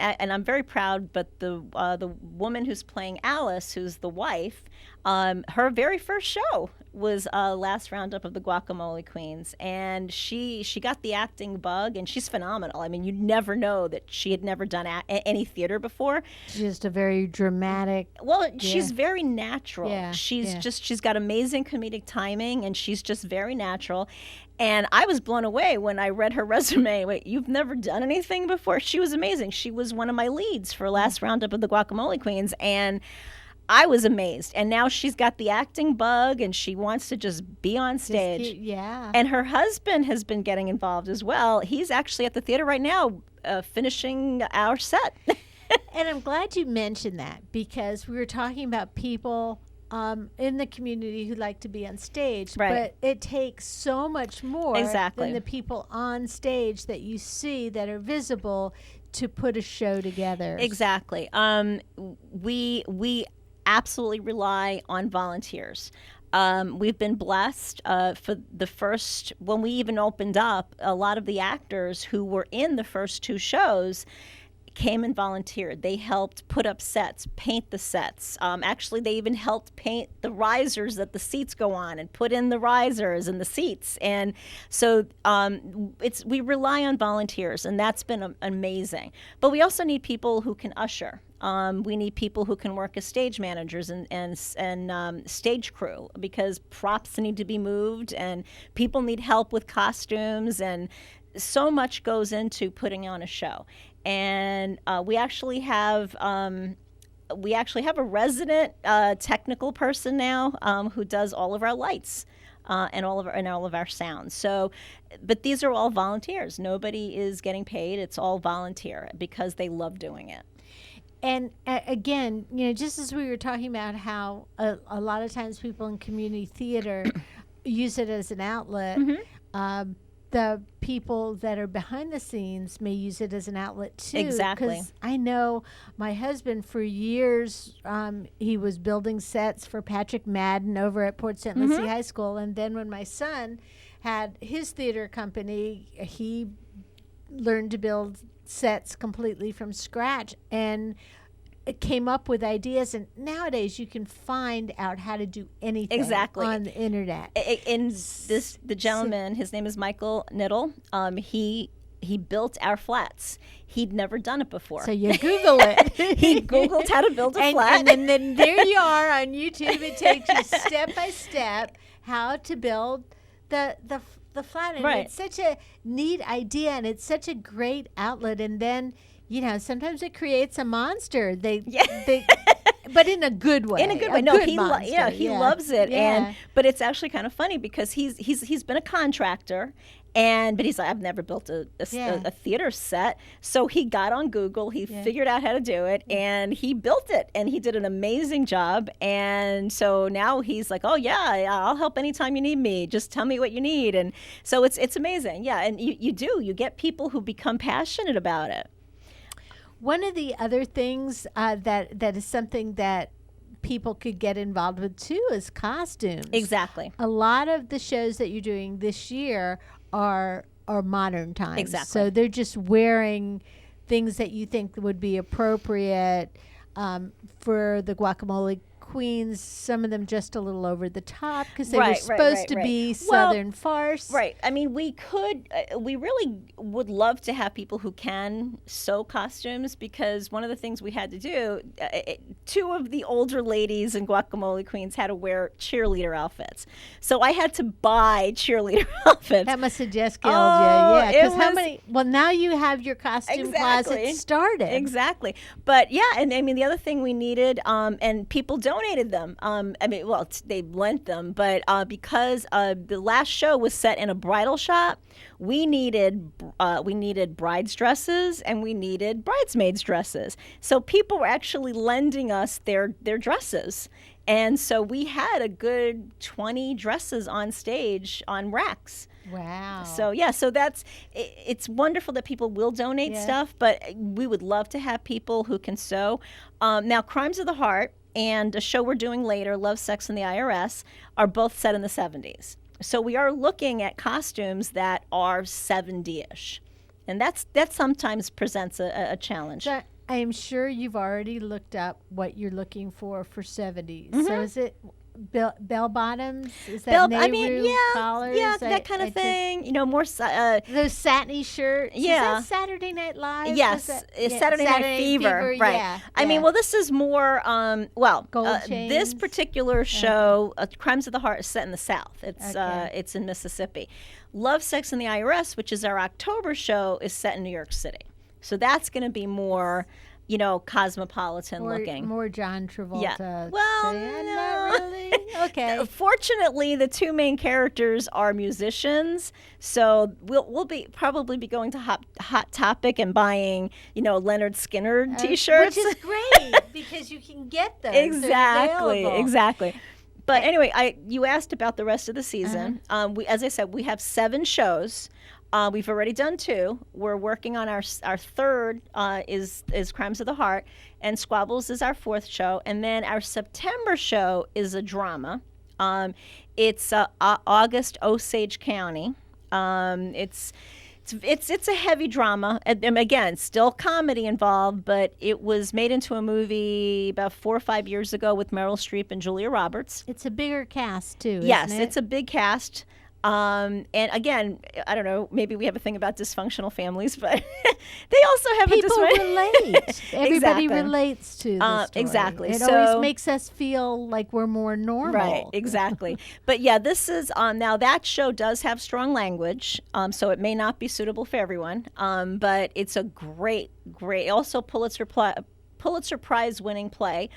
[SPEAKER 3] I'm very proud, but the woman who's playing Alice, who's the wife, her very first show was Last Roundup of the Guacamole Queens, and she got the acting bug, and she's phenomenal. I mean, you'd never know that she had never done any theater before.
[SPEAKER 2] She's just a very dramatic.
[SPEAKER 3] Well, she's very natural.
[SPEAKER 2] Yeah,
[SPEAKER 3] she's got amazing comedic timing, and she's just very natural. And I was blown away when I read her resume. Wait, you've never done anything before? She was amazing. She was one of my leads for Last Roundup of the Guacamole Queens, and I was amazed. And now she's got the acting bug, and she wants to just be on stage. And her husband has been getting involved as well. He's actually at the theater right now finishing our set.
[SPEAKER 2] And I'm glad you mentioned that, because we were talking about people in the community who like to be on stage,
[SPEAKER 3] right.
[SPEAKER 2] But it takes so much more
[SPEAKER 3] exactly.
[SPEAKER 2] than the people on stage that you see that are visible to put a show together.
[SPEAKER 3] Exactly. We absolutely rely on volunteers. We've been blessed for the first, when we even opened up, a lot of the actors who were in the first 2 shows came and volunteered. They helped put up sets, paint the sets. Actually, they even helped paint the risers that the seats go on and put in the risers and the seats. And so we rely on volunteers, and that's been amazing. But we also need people who can usher. We need people who can work as stage managers and stage crew, because props need to be moved, and people need help with costumes, and so much goes into putting on a show. And we actually have a resident technical person now who does all of our lights and all of our sounds. So, but these are all volunteers. Nobody is getting paid. It's all volunteer because they love doing it.
[SPEAKER 2] And again, just as we were talking about how a lot of times people in community theater use it as an outlet, the people that are behind the scenes may use it as an outlet too.
[SPEAKER 3] Exactly.
[SPEAKER 2] Because I know my husband for years, he was building sets for Patrick Madden over at Port St. Lucie High School. And then when my son had his theater company, he learned to build sets completely from scratch, and it came up with ideas. And nowadays you can find out how to do anything on the internet.
[SPEAKER 3] The gentleman, his name is Michael Niddle. He built our flats. He'd never done it before.
[SPEAKER 2] So you Google it.
[SPEAKER 3] He Googled how to build a flat.
[SPEAKER 2] And then there you are on YouTube. It takes you step by step how to build the the flat, and
[SPEAKER 3] Right.
[SPEAKER 2] it's such a neat idea, and it's such a great outlet. And then, sometimes it creates a monster. They but in a good way.
[SPEAKER 3] In a good way. No, he
[SPEAKER 2] monster.
[SPEAKER 3] he loves it.
[SPEAKER 2] Yeah.
[SPEAKER 3] But it's actually kind of funny because he's been a contractor, but he's like, I've never built a theater set. So he got on Google, he figured out how to do it, and he built it, and he did an amazing job. And so now he's like, oh yeah, I'll help anytime you need me. Just tell me what you need. And so it's amazing. Yeah, and you get people who become passionate about it.
[SPEAKER 2] One of the other things that is something that people could get involved with too is costumes.
[SPEAKER 3] Exactly.
[SPEAKER 2] A lot of the shows that you're doing this year are modern times.
[SPEAKER 3] Exactly.
[SPEAKER 2] So they're just wearing things that you think would be appropriate for the Guacamole Queens. Some of them just a little over the top because they were supposed to be Southern farce.
[SPEAKER 3] Right. I mean, we really would love to have people who can sew costumes, because one of the things we had to do, two of the older ladies in Guacamole Queens had to wear cheerleader outfits. So I had to buy cheerleader outfits.
[SPEAKER 2] That must have just killed you. Yeah. Because how
[SPEAKER 3] was-
[SPEAKER 2] many? Well, now you have your costume closet started.
[SPEAKER 3] Exactly. But yeah, and I mean, the other thing we needed, and people donated them. They lent them, but because the last show was set in a bridal shop, we needed brides' dresses and we needed bridesmaids' dresses. So people were actually lending us their dresses. And so we had a good 20 dresses on stage on racks.
[SPEAKER 2] Wow.
[SPEAKER 3] So it's wonderful that people will donate stuff, but we would love to have people who can sew. Now, Crimes of the Heart and a show we're doing later, Love, Sex, and the IRS, are both set in the 70s. So we are looking at costumes that are 70-ish. And that sometimes presents a challenge.
[SPEAKER 2] So I am sure you've already looked up what you're looking for 70s.
[SPEAKER 3] Mm-hmm.
[SPEAKER 2] So is it bell bottoms? Is that Nehru collars?
[SPEAKER 3] Yeah, that kind of thing. More
[SPEAKER 2] those satiny shirts.
[SPEAKER 3] Yeah.
[SPEAKER 2] Is that Saturday Night Live?
[SPEAKER 3] Yes, it's Saturday Night Fever, right?
[SPEAKER 2] Yeah,
[SPEAKER 3] I mean, well, this is more.
[SPEAKER 2] Gold
[SPEAKER 3] this
[SPEAKER 2] chains?
[SPEAKER 3] particular show, Crimes of the Heart, is set in the South. It's in Mississippi. Love, Sex, and the IRS, which is our October show, is set in New York City. So that's going to be more, cosmopolitan looking.
[SPEAKER 2] More John Travolta.
[SPEAKER 3] Yeah. Well,
[SPEAKER 2] not really. Okay.
[SPEAKER 3] Fortunately, the two main characters are musicians, so we'll probably be going to Hot Topic and buying, Leonard Skinner T-shirts,
[SPEAKER 2] which is great because you can get those.
[SPEAKER 3] Exactly. But anyway, you asked about the rest of the season. As I said, we have 7 shows. We've already done 2. We're working on our third is Crimes of the Heart, and Squabbles is our 4th show, and then our September show is a drama. It's August Osage County. It's a heavy drama, and again, still comedy involved, but it was made into a movie about 4 or 5 years ago with Meryl Streep and Julia Roberts.
[SPEAKER 2] It's a bigger cast too.
[SPEAKER 3] Yes,
[SPEAKER 2] isn't it?
[SPEAKER 3] it's a big cast. And again, I don't know, maybe we have a thing about dysfunctional families, but they also have
[SPEAKER 2] people relate. Everybody
[SPEAKER 3] Exactly.
[SPEAKER 2] relates to the story.
[SPEAKER 3] Exactly.
[SPEAKER 2] It
[SPEAKER 3] So-
[SPEAKER 2] always makes us feel like we're more normal.
[SPEAKER 3] Right, exactly. But yeah, this is now that show does have strong language, so it may not be suitable for everyone. But it's a great, also Pulitzer Prize winning play.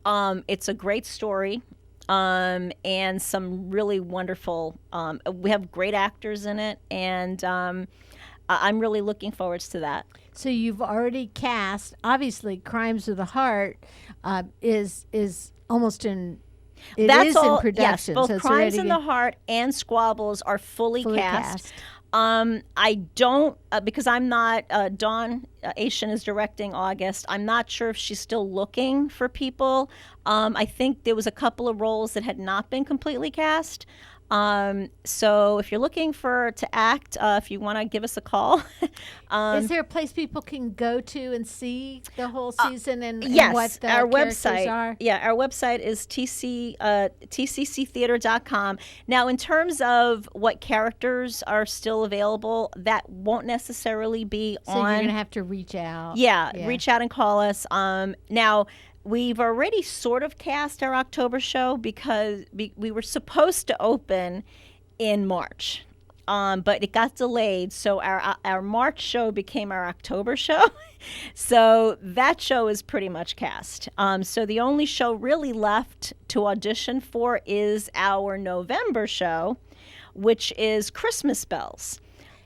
[SPEAKER 3] It's a great story. And some really wonderful, we have great actors in it, and I'm really looking forward to that.
[SPEAKER 2] So you've already cast, obviously, Crimes of the Heart is almost in,
[SPEAKER 3] That's all,
[SPEAKER 2] in production.
[SPEAKER 3] Yes, both
[SPEAKER 2] so it's
[SPEAKER 3] Crimes
[SPEAKER 2] already
[SPEAKER 3] in the Heart and Squabbles are fully cast.
[SPEAKER 2] cast.
[SPEAKER 3] I don't, because I'm not, Dawn Asian is directing August. I'm not sure if she's still looking for people. I think there was a couple of roles that had not been completely cast. So if you're looking to act, if you want to give us a call.
[SPEAKER 2] Is there a place people can go to and see the whole season and
[SPEAKER 3] Yes,
[SPEAKER 2] what the
[SPEAKER 3] our
[SPEAKER 2] characters
[SPEAKER 3] website.
[SPEAKER 2] are?
[SPEAKER 3] Yeah, our website is tcctheater.com. Now, in terms of what characters are still available, that won't necessarily be
[SPEAKER 2] So
[SPEAKER 3] on.
[SPEAKER 2] you're going to have to reach out.
[SPEAKER 3] Yeah, reach out and call us. Now, we've already sort of cast our October show because we were supposed to open in March. but it got delayed. So our March show became our October show. So that show is pretty much cast. So the only show really left to audition for is our November show, which is Christmas Bells.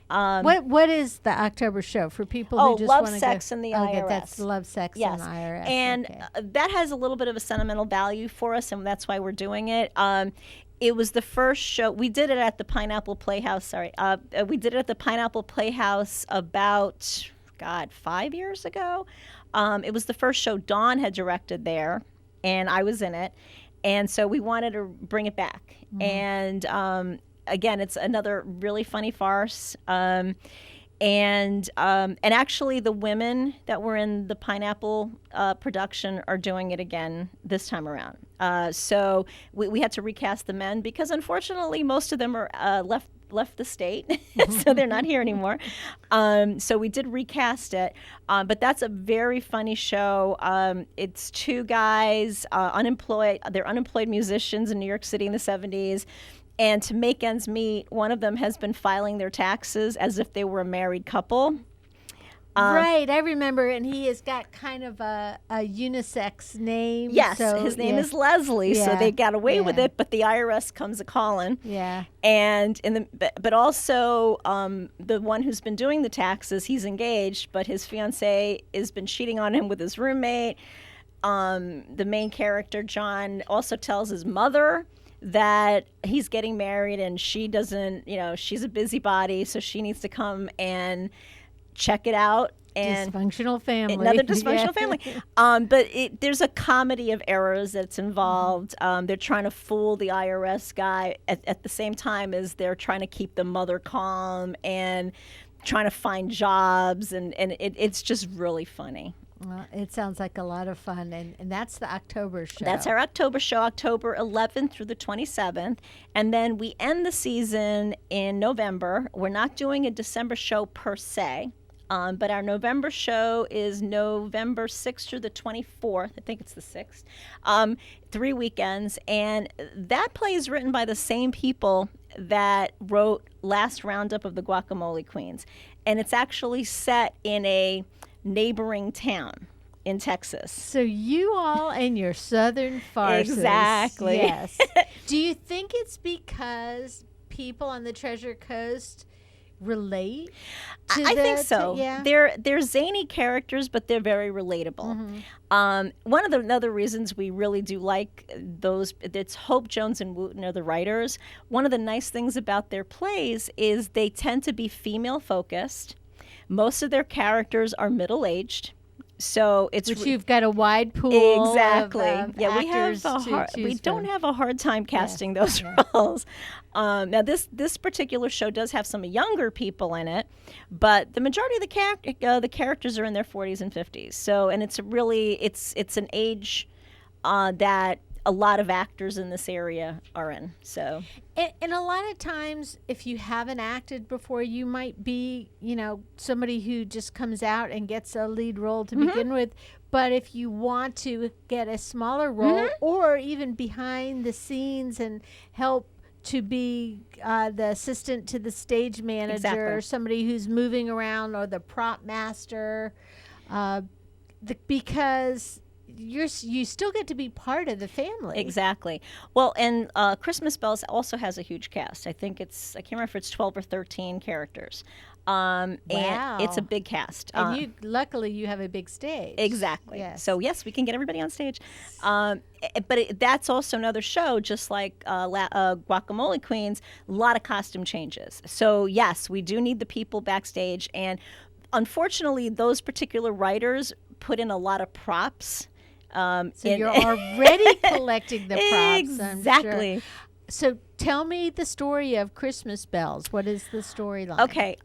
[SPEAKER 2] What is the October show for people who just
[SPEAKER 3] Love,
[SPEAKER 2] want to
[SPEAKER 3] Sex, and the
[SPEAKER 2] Okay,
[SPEAKER 3] IRS.
[SPEAKER 2] that's Love, Sex,
[SPEAKER 3] Yes.
[SPEAKER 2] and the IRS.
[SPEAKER 3] And
[SPEAKER 2] okay.
[SPEAKER 3] that has a little bit of a sentimental value for us, and that's why we're doing it. It was the first show. We did it at the Pineapple Playhouse. We did it at the Pineapple Playhouse about, 5 years ago. It was the first show Dawn had directed there, and I was in it. And so we wanted to bring it back. And again, it's another really funny farce. And actually, the women that were in the Pineapple production are doing it again this time around. So we had to recast the men because, unfortunately, most of them are left the state, so they're not here anymore. So we did recast it, but that's a very funny show. It's two guys, unemployed. They're unemployed musicians in New York City in the 70s. And to make ends meet, one of them has been filing their taxes as if they were a married couple.
[SPEAKER 2] Right, I remember, and he has got kind of a unisex name.
[SPEAKER 3] Yes,
[SPEAKER 2] so,
[SPEAKER 3] his name is Leslie, so
[SPEAKER 2] Yeah,
[SPEAKER 3] they got away with
[SPEAKER 2] yeah.
[SPEAKER 3] it, but the IRS comes a-calling.
[SPEAKER 2] Yeah.
[SPEAKER 3] And but also the one who's been doing the taxes, he's engaged, but his fiancée has been cheating on him with his roommate. The main character, John, also tells his mother that he's getting married, and she doesn't, she's a busybody, so she needs to come and check it out. And
[SPEAKER 2] dysfunctional family.
[SPEAKER 3] another dysfunctional
[SPEAKER 2] Yeah.
[SPEAKER 3] family. But there's a comedy of errors that's involved. They're trying to fool the IRS guy at the same time as they're trying to keep the mother calm and trying to find jobs, and it's just really funny.
[SPEAKER 2] Well, it sounds like a lot of fun, and that's the October show.
[SPEAKER 3] That's our October show, October 11th through the 27th. And then we end the season in November. We're not doing a December show per se, but our November show is November 6th through the 24th. I think it's the 6th. 3 weekends. And that play is written by the same people that wrote Last Roundup of the Guacamole Queens. And it's actually set in a neighboring town in Texas.
[SPEAKER 2] So you all and your Southern farces.
[SPEAKER 3] Exactly.
[SPEAKER 2] Yes. Do you think it's because people on the Treasure Coast relate to
[SPEAKER 3] I think so.
[SPEAKER 2] Yeah.
[SPEAKER 3] They're zany characters, but they're very relatable. One of the other reasons we really do like those, it's Hope Jones and Wooten are the writers. One of the nice things about their plays is they tend to be female focused. Most of their characters are middle-aged, so it's
[SPEAKER 2] Which you've got a wide pool.
[SPEAKER 3] exactly.
[SPEAKER 2] Of
[SPEAKER 3] Yeah, we have
[SPEAKER 2] actors
[SPEAKER 3] we don't
[SPEAKER 2] from.
[SPEAKER 3] have a hard time casting those roles. Now, this particular show does have some younger people in it, but the majority of the characters are in their 40s and 50s. So, and it's an age that a lot of actors in this area are in. So,
[SPEAKER 2] And a lot of times, if you haven't acted before, you might be, somebody who just comes out and gets a lead role to begin with. But if you want to get a smaller role or even behind the scenes and help to be the assistant to the stage manager
[SPEAKER 3] Exactly.
[SPEAKER 2] or somebody who's moving around or the prop master, because you still get to be part of the family.
[SPEAKER 3] exactly. Well, and Christmas Bells also has a huge cast. I can't remember if it's 12 or 13 characters.
[SPEAKER 2] Wow.
[SPEAKER 3] And it's a big cast.
[SPEAKER 2] And luckily you have a big stage.
[SPEAKER 3] Exactly.
[SPEAKER 2] Yes.
[SPEAKER 3] So yes, we can get everybody on stage. But that's also another show, just like Guacamole Queens. A lot of costume changes. So yes, we do need the people backstage, and unfortunately, those particular writers put in a lot of props.
[SPEAKER 2] So you're already collecting the props.
[SPEAKER 3] Exactly.
[SPEAKER 2] I'm sure. So tell me the story of Christmas Bells. What is the storyline?
[SPEAKER 3] Okay.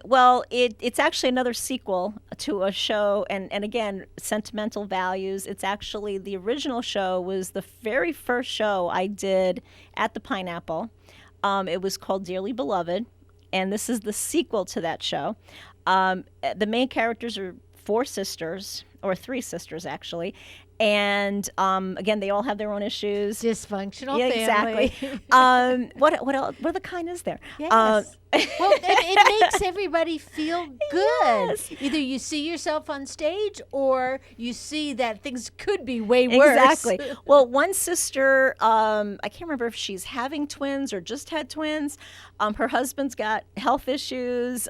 [SPEAKER 3] Well, it's actually another sequel to a show, and again, sentimental values. It's actually the original show was the very first show I did at the Pineapple. It was called Dearly Beloved, and this is the sequel to that show. The main characters are 4 sisters, or 3 sisters actually, And again, they all have their own issues.
[SPEAKER 2] Dysfunctional
[SPEAKER 3] Yeah,
[SPEAKER 2] family.
[SPEAKER 3] exactly. What else? What other kind is there?
[SPEAKER 2] Yes. Well, it makes everybody feel good.
[SPEAKER 3] Yes.
[SPEAKER 2] Either you see yourself on stage or you see that things could be way worse.
[SPEAKER 3] Exactly. Well, one sister, I can't remember if she's having twins or just had twins. Her husband's got health issues.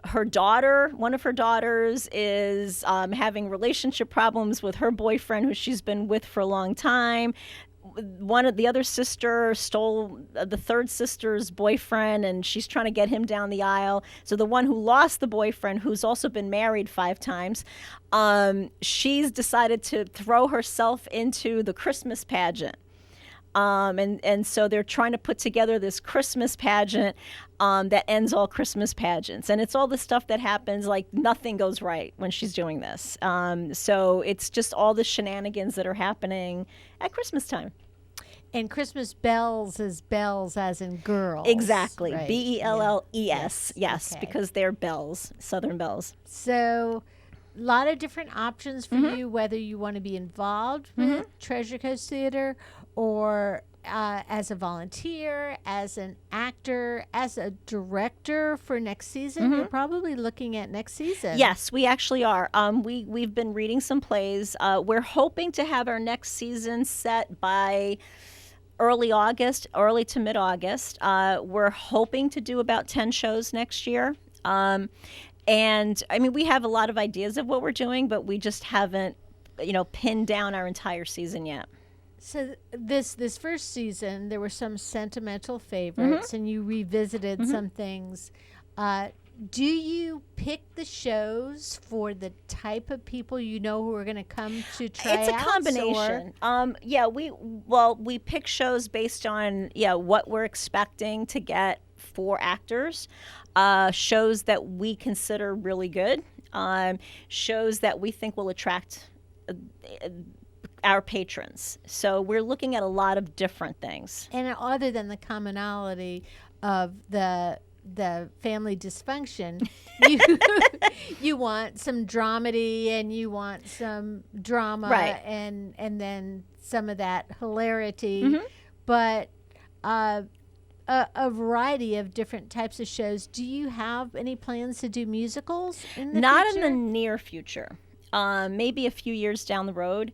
[SPEAKER 3] Her daughter, one of her daughters, is having relationship problems with her boyfriend, who she's been with for a long time. One of the other sister stole the third sister's boyfriend, and she's trying to get him down the aisle. So the one who lost the boyfriend, who's also been married 5 times, she's decided to throw herself into the Christmas pageant. And so they're trying to put together this Christmas pageant that ends all Christmas pageants. And it's all the stuff that happens, like nothing goes right when she's doing this. So it's just all the shenanigans that are happening at Christmas time.
[SPEAKER 2] And Christmas bells is bells as in girls.
[SPEAKER 3] Exactly.
[SPEAKER 2] Right?
[SPEAKER 3] Bells.
[SPEAKER 2] Yeah.
[SPEAKER 3] Yes,
[SPEAKER 2] Okay.
[SPEAKER 3] because they're bells, Southern bells.
[SPEAKER 2] So a lot of different options for you, whether you want to be involved with Treasure Coast Theater or as a volunteer, as an actor, as a director for next season. You're probably looking at next season.
[SPEAKER 3] Yes, we actually are. We've been reading some plays. We're hoping to have our next season set by early to mid-August. We're hoping to do about 10 shows next year. And I mean, we have a lot of ideas of what we're doing, but we just haven't, pinned down our entire season yet.
[SPEAKER 2] So this first season, there were some sentimental favorites, and you revisited some things. Do you pick the shows for the type of people who are going to come to try
[SPEAKER 3] It's a combination. We pick shows based on what we're expecting to get for actors, shows that we consider really good, shows that we think will attract our patrons. So we're looking at a lot of different things.
[SPEAKER 2] And other than the commonality of the family dysfunction, you want some dramedy and you want some drama,
[SPEAKER 3] right,
[SPEAKER 2] and then some of that hilarity, but a variety of different types of shows. Do you have any plans to do musicals in the
[SPEAKER 3] Not
[SPEAKER 2] future?
[SPEAKER 3] in the near future. Maybe a few years down the road.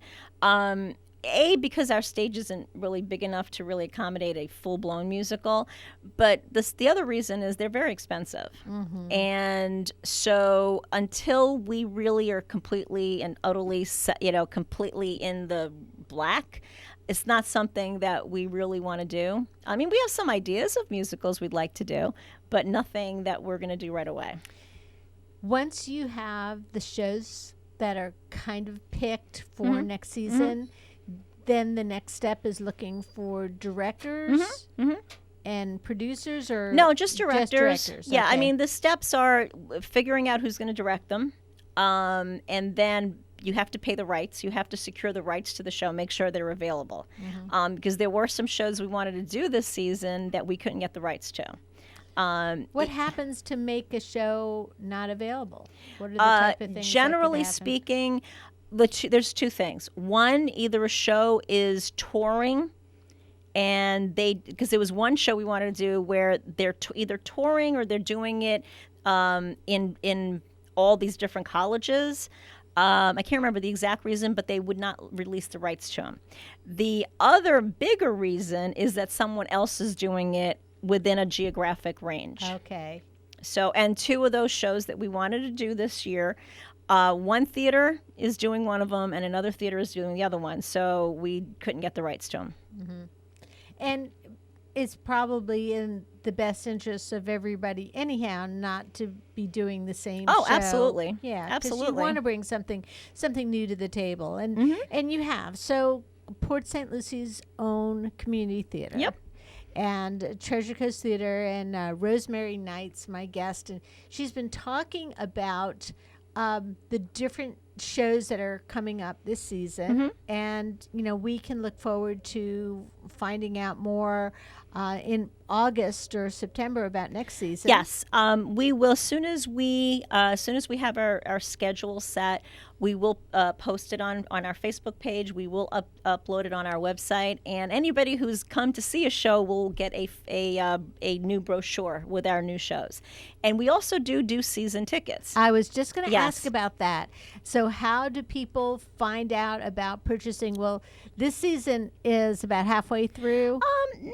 [SPEAKER 3] Because our stage isn't really big enough to really accommodate a full-blown musical, but the other reason is they're very expensive. And so until we really are completely and utterly, completely in the black, it's not something that we really want to do. I mean, we have some ideas of musicals we'd like to do, but nothing that we're going to do right away.
[SPEAKER 2] Once you have the shows that are kind of picked for next season, then the next step is looking for directors and producers, or
[SPEAKER 3] no, just directors. Yeah,
[SPEAKER 2] Okay.
[SPEAKER 3] I mean, the steps are figuring out who's going to direct them, and then you have to pay the rights. You have to secure the rights to the show, make sure they're available, because there were some shows we wanted to do this season that we couldn't get the rights to.
[SPEAKER 2] What happens to make a show not available? What are the type of things?
[SPEAKER 3] Generally
[SPEAKER 2] that could happen?
[SPEAKER 3] speaking, there's two things. One, either a show is touring, and because there was one show we wanted to do where they're either touring or they're doing it in all these different colleges. I can't remember the exact reason, but they would not release the rights to them. The other bigger reason is that someone else is doing it within a geographic range.
[SPEAKER 2] Okay.
[SPEAKER 3] So, and 2 of those shows that we wanted to do this year, one theater is doing one of them and another theater is doing the other one. So we couldn't get the rights to them.
[SPEAKER 2] And it's probably in the best interest of everybody anyhow not to be doing the same
[SPEAKER 3] Oh,
[SPEAKER 2] show.
[SPEAKER 3] absolutely.
[SPEAKER 2] Yeah, because you
[SPEAKER 3] Absolutely.
[SPEAKER 2] want to bring something new to the table, and you have. So Port St. Lucie's own community theater.
[SPEAKER 3] Yep.
[SPEAKER 2] And Treasure Coast Theater, and Rosemary Knight's my guest, and she's been talking about the different shows that are coming up this season, and we can look forward to finding out more in August or September about next season.
[SPEAKER 3] Yes, we will. As soon as we have our schedule set, we will post it on our Facebook page. We will upload it on our website, and anybody who's come to see a show will get a new brochure with our new shows. And we also do season tickets.
[SPEAKER 2] I was just going to
[SPEAKER 3] Yes.
[SPEAKER 2] ask about that. So how do people find out about purchasing? Well, this season is about halfway through.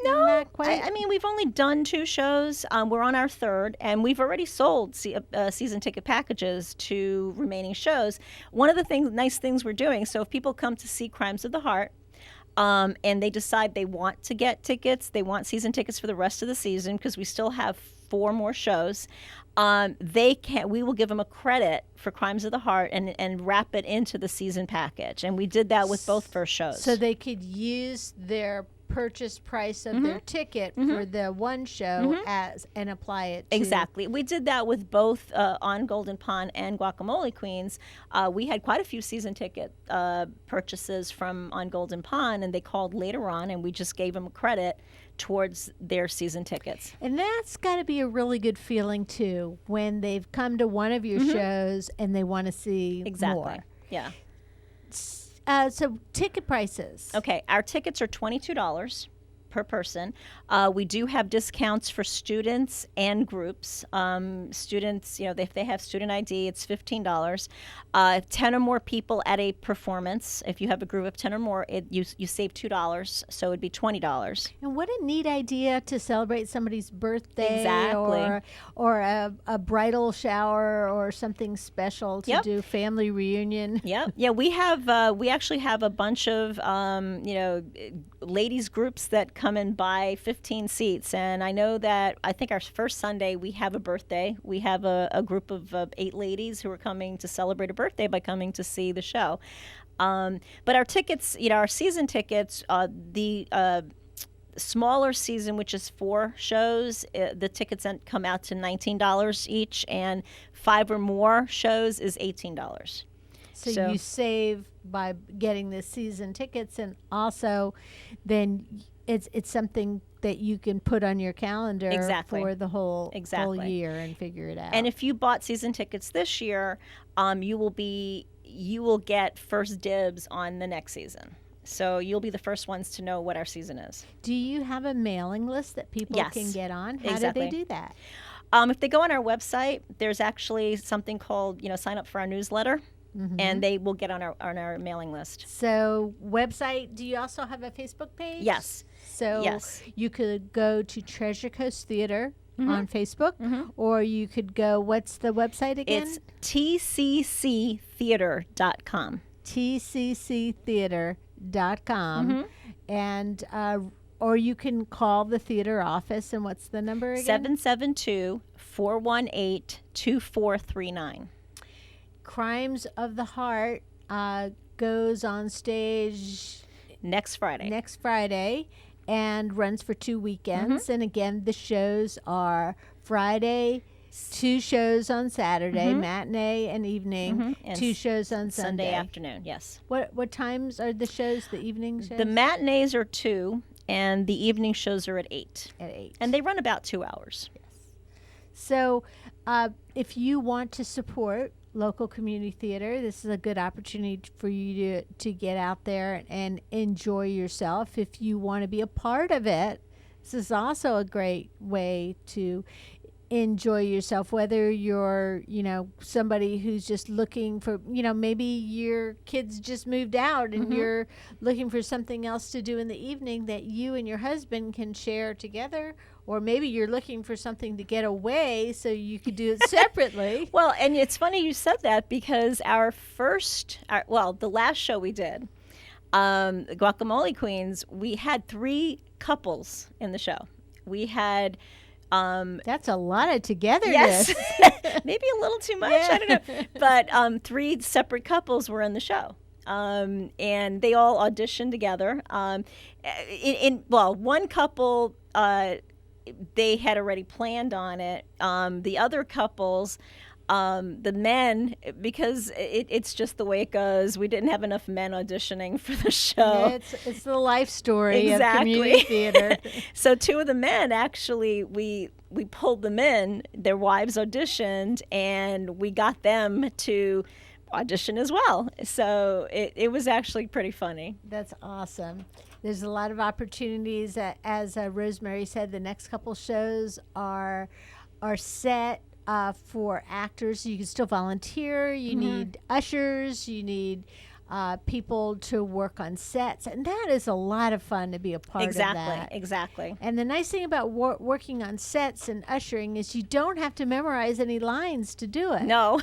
[SPEAKER 3] No,
[SPEAKER 2] Not quite.
[SPEAKER 3] I mean, we've only done 2 shows. We're on our 3rd, and we've already sold season ticket packages to remaining shows. One of the nice things we're doing, so if people come to see Crimes of the Heart, and they decide they want to get tickets, they want season tickets for the rest of the season, because we still have 4 more shows, we will give them a credit for Crimes of the Heart and wrap it into the season package. And we did that with both first shows.
[SPEAKER 2] So they could use their purchase price of their ticket for the one show and apply it to.
[SPEAKER 3] Exactly. We did that with both On Golden Pond and Guacamole Queens. We had quite a few season ticket purchases from On Golden Pond, and they called later on, and we just gave them a credit towards their season tickets.
[SPEAKER 2] And that's got to be a really good feeling too, when they've come to one of your shows and they want to see more.
[SPEAKER 3] Yeah.
[SPEAKER 2] So ticket prices.
[SPEAKER 3] Okay, our tickets are $22 per person. We do have discounts for students and groups. Students, if they have student ID, it's $15. If 10 or more people at a performance, if you have a group of 10 or more, you save $2, so it'd be $20.
[SPEAKER 2] And what a neat idea to celebrate somebody's birthday.
[SPEAKER 3] Exactly.
[SPEAKER 2] or a bridal shower or something special to do family reunion.
[SPEAKER 3] Yep. Yeah, we actually have a bunch of ladies groups that come and buy 15 seats, and I think our first Sunday we have a birthday. We have a group of 8 ladies who are coming to celebrate a birthday by coming to see the show. But our tickets, our season tickets, the smaller season, which is 4 shows, the tickets come out to $19 each, and 5 or more shows is $18.
[SPEAKER 2] So you save by getting the season tickets, and also then it's something that you can put on your calendar for the whole year and figure it out.
[SPEAKER 3] And if you bought season tickets this year, you will get first dibs on the next season. So you'll be the first ones to know what our season is.
[SPEAKER 2] Do you have a mailing list that people can get on? How do they do that?
[SPEAKER 3] If they go on our website, there's actually something called, sign up for our newsletter. And they will get on our mailing list.
[SPEAKER 2] So website, do you also have a Facebook page?
[SPEAKER 3] Yes.
[SPEAKER 2] So you could go to Treasure Coast Theater on Facebook, or you could go, what's the website again?
[SPEAKER 3] It's tcctheater.com.
[SPEAKER 2] tcctheater.com. And or you can call the theater office, and what's the number again?
[SPEAKER 3] 772-418-2439.
[SPEAKER 2] Crimes of the Heart goes on stage
[SPEAKER 3] next Friday
[SPEAKER 2] and runs for 2 weekends. And again, the shows are Friday, 2 shows on Saturday, matinee and evening, and 2 shows on Sunday
[SPEAKER 3] afternoon. Yes.
[SPEAKER 2] What times are the shows? The evening shows?
[SPEAKER 3] The matinees are 2, and the evening shows are at 8.
[SPEAKER 2] At 8,
[SPEAKER 3] and they run about 2 hours.
[SPEAKER 2] Yes. So, if you want to support local community theater, this is a good opportunity for you to get out there and enjoy yourself. If you want to be a part of it, this is also a great way to enjoy yourself, whether you're somebody who's just looking for, maybe your kids just moved out and you're looking for something else to do in the evening that you and your husband can share together. Or maybe you're looking for something to get away so you could do it separately.
[SPEAKER 3] Well, and it's funny you said that, because the last show we did, Guacamole Queens, we had 3 couples in the show. We had...
[SPEAKER 2] that's a lot of togetherness.
[SPEAKER 3] Yes, maybe a little too much. I don't know. But 3 separate couples were in the show. And they all auditioned together. One couple... they had already planned on it. The other couples, the men, because it's just the way it goes. We didn't have enough men auditioning for the show.
[SPEAKER 2] It's the life story
[SPEAKER 3] Exactly.
[SPEAKER 2] of community theater.
[SPEAKER 3] So 2 of the men, actually, we pulled them in. Their wives auditioned, and we got them to audition as well. So it was actually pretty funny.
[SPEAKER 2] That's awesome. There's a lot of opportunities. As Rosemary said, the next couple shows are set for actors. You can still volunteer. You need ushers. You need people to work on sets. And that is a lot of fun to be a part of that.
[SPEAKER 3] Exactly.
[SPEAKER 2] And the nice thing about working on sets and ushering is you don't have to memorize any lines to do it.
[SPEAKER 3] No,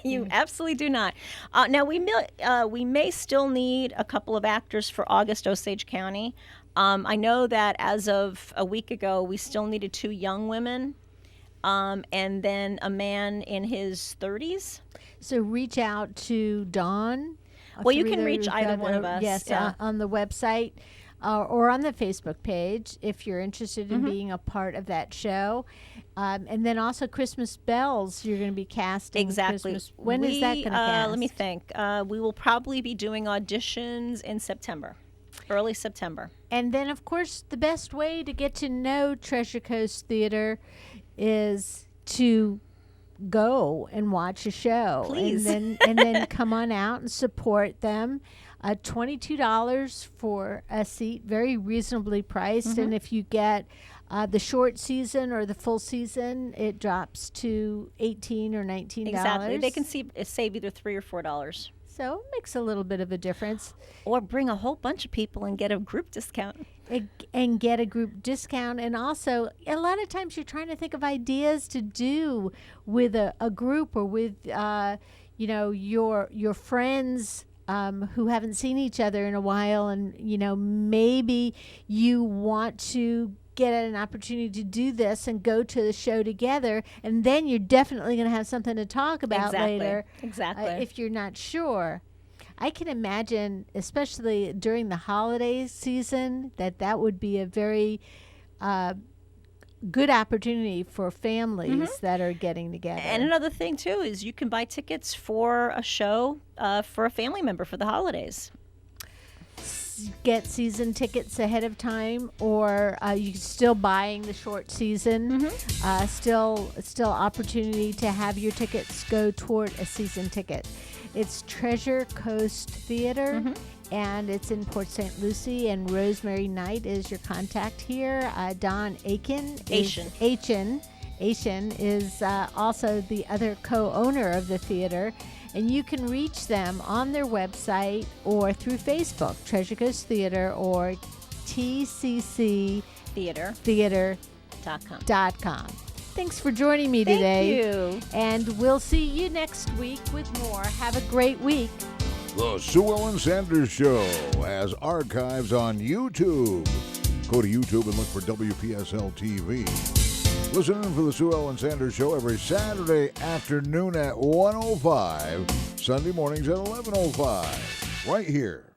[SPEAKER 3] you absolutely do not. Now, we may still need a couple of actors for August Osage County. I know that as of a week ago, we still needed 2 young women. And then a man in his 30s.
[SPEAKER 2] So reach out to Dawn.
[SPEAKER 3] Well, you can reach either one of us.
[SPEAKER 2] Yes, on the website or on the Facebook page if you're interested in being a part of that show. And then also Christmas Bells, you're going to be casting.
[SPEAKER 3] Exactly.
[SPEAKER 2] Christmas. When is that going to cast?
[SPEAKER 3] Let me think. We will probably be doing auditions in September, early September.
[SPEAKER 2] And then, of course, the best way to get to know Treasure Coast Theater is to go and watch a show.
[SPEAKER 3] Please.
[SPEAKER 2] And then come on out and support them. $22 for a seat, very reasonably priced. And if you get the short season or the full season, it drops to $18 or $19.
[SPEAKER 3] Exactly. They can save either $3 or $4.
[SPEAKER 2] So it makes a little bit of a difference.
[SPEAKER 3] Or bring a whole bunch of people and get a group discount.
[SPEAKER 2] And get a group discount. And also, a lot of times you're trying to think of ideas to do with a group or with, your friends who haven't seen each other in a while. And, maybe you want to get an opportunity to do this and go to the show together, and then you're definitely going to have something to talk about later.
[SPEAKER 3] Exactly.
[SPEAKER 2] If you're not sure. I can imagine, especially during the holiday season, that would be a very good opportunity for families that are getting together.
[SPEAKER 3] And another thing, too, is you can buy tickets for a show for a family member for the holidays.
[SPEAKER 2] Get season tickets ahead of time, or you still buying the short season. Still opportunity to have your tickets go toward a season ticket. It's Treasure Coast Theater, and it's in Port St. Lucie. And Rosemary Knight is your contact here. Don Aiken is also the other co-owner of the theater. And you can reach them on their website or through Facebook, Treasure Coast Theater or tcctheater.com. Thanks for joining me today.
[SPEAKER 3] Thank you.
[SPEAKER 2] And we'll see you next week with more. Have a great week.
[SPEAKER 1] The Sue Ellen Sanders Show has archives on YouTube. Go to YouTube and look for WPSL TV. Listen in for the Sue Ellen Sanders Show every Saturday afternoon at 1:05, Sunday mornings at 11:05, right here